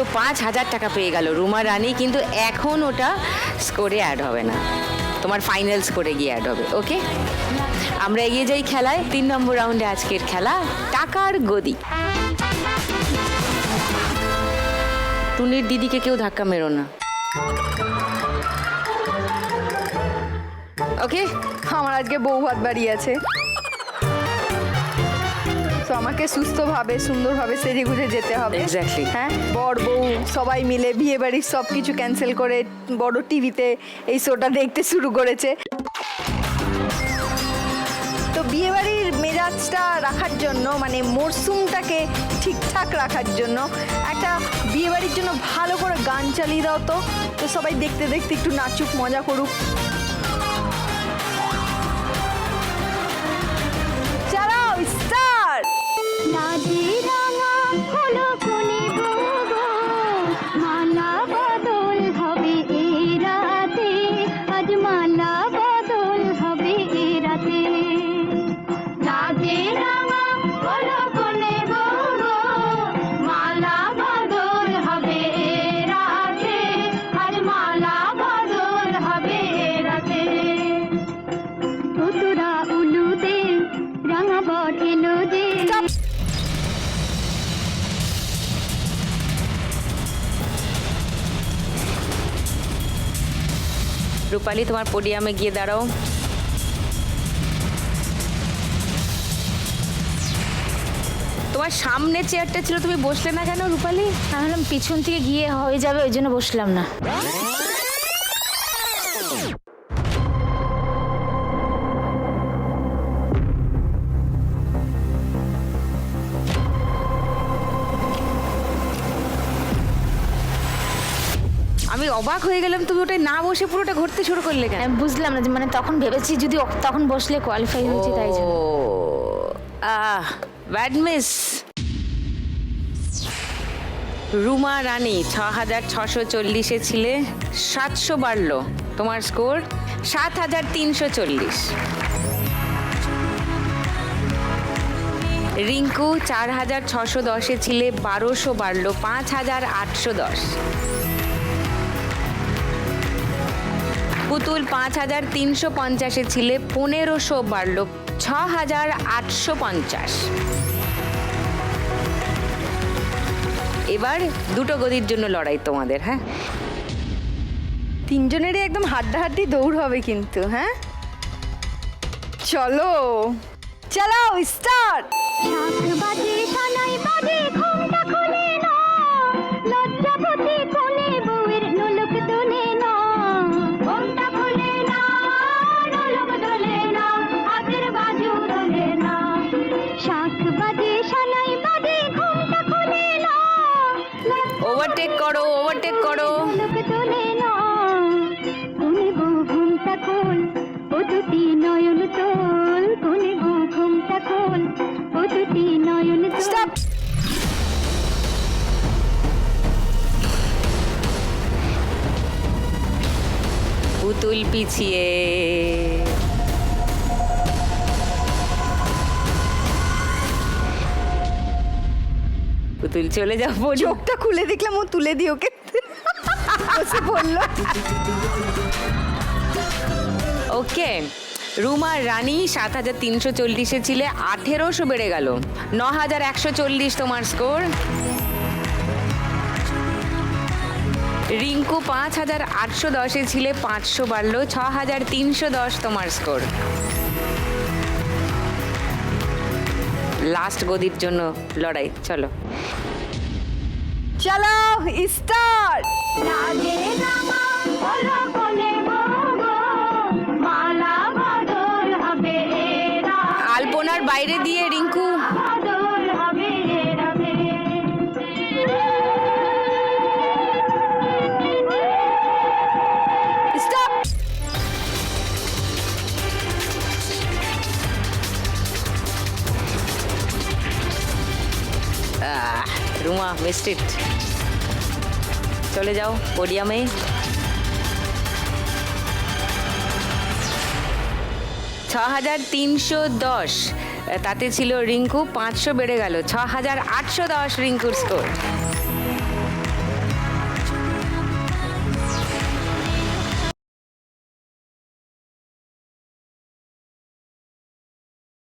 তো 5,000 টাকা পেয়ে গেল রুমা রানী, কিন্তু এখন ওটা স্কোরে অ্যাড হবে না, তোমার ফাইনাল স্কোরে গিয়ে অ্যাড হবে। ওকে, আমরা এগিয়ে যাই খেলায়। 3 নম্বর রাউন্ডে আজকের খেলা টাকার গদি। টুনির দিদিকে কেউ ধাক্কা মেরো না, ওকে? আমার আজকে বউ ভাত বাড়ি আছে, তো আমাকে সুস্থভাবে সুন্দরভাবে সেজে গুজে যেতে হবে। এক্স্যাক্টলি। হ্যাঁ, বর বউ সবাই মিলে বিয়ে বাড়ির সব কিছু ক্যান্সেল করে বড় টিভিতে এই শোটা দেখতে শুরু করেছে। তো বিয়ে বাড়ির মেজাজটা রাখার জন্য, মানে মরশুমটাকে ঠিকঠাক রাখার জন্য একটা বিয়ে বাড়ির জন্য ভালো করে গান চালিয়ে দাও তো, তো সবাই দেখতে দেখতে একটু নাচুক, মজা করুক। চালাও, স্টার্ট। মালা বদল হবে এ রাতে, আজ মালা বদল হবে এ রাতে। রাতে রাঙা হলো কোনে গো, মালা বদল হবে এ রাতে, আজ মালা বদল হবে এ রাতে। তোরা উলুদে রাঙা বর এলো যে। রূপালী, তোমার পোডিয়ামে গিয়ে দাঁড়াও। তোমার সামনে চেয়ারটা ছিল, তুমি বসলে না কেন রূপালী? আমি ভাবলাম পিছন থেকে গিয়ে হয়ে যাবে, ওই জন্য বসলাম না। আমি অবাক হয়ে গেলাম, তুমি ওটাই না বসে পুরোটা ঘুরতে শুরু করলে কেন? আমি বুঝলাম না যে, মানে তখন ভেবেছি যদি তখন বসলে কোয়ালিফাই হয়েছে, তাই জন্য। Bad miss. রুমা রানী 6,640-এ ছিলে, 700 বাড়লো তোমার স্কোর, 7,340। রিঙ্কু 4,610-এ ছিলে, 1200 বাড়লো, 5,810। পুতুল 5,350-এ ছিলে, 1500 বাড়লো, 6,850। এবার দুটো গদির জন্য লড়াই তোমাদের। হ্যাঁ, তিনজনেরই একদম হাড্ডাহাড্ডি দৌড় হবে কিন্তু। হ্যাঁ, চলো, চালাও, স্টার্ট। শাঁখ বাজে সানাই বাজে ঘুমটা খুলে না, লজ্জাবতী কোনে বউয়ের নোলক দোলে না। ঘুমটা খুলে না, নোলক দোলে না, হাতের বাজু দোলে না। শাঁখ বাজে সানাই বাজে ঘুমটা খুলে না, ওভারটেক করো, ওভারটেক করো। নোলক দোলে না। কোনে বউ ঘুমটা খোল, ও দুটি নয়ন তোল, কোনে বউ ঘুমটা খোল, ও দুটি নয়ন তোল। স্টপ। পুতুল পিছিয়ে। পুতুল চলে যাও, চোখটা খুলে দেখলাম ও তুলে দিয়ে ওকে বসে পড়লো। ওকে, রুমা রানী 7,340-এ ছিলে, 1,800 বেড়ে গেল, 9,140 তোমার স্কোর। রিঙ্কু 5,810-এ ছিলে, 500 বাড়লো, 6,310 তোমার স্কোর। লাস্ট গদির জন্য লড়াই, চলো। চালাও, স্টার্ট। রাজে রাঙা হলো কোনে গো, মালা বদল হবে এ রাতে, আলপনার বাইরে দিয়ে রিঙ্কু। বদল হবে এ রাতে। স্টপ। Ruma missed it. চলে যাও পোডিয়ামে। 6,310, তাতে ছিল রিঙ্কু, 500 বেড়ে গেল, 6,810 রিঙ্কুর স্কোর।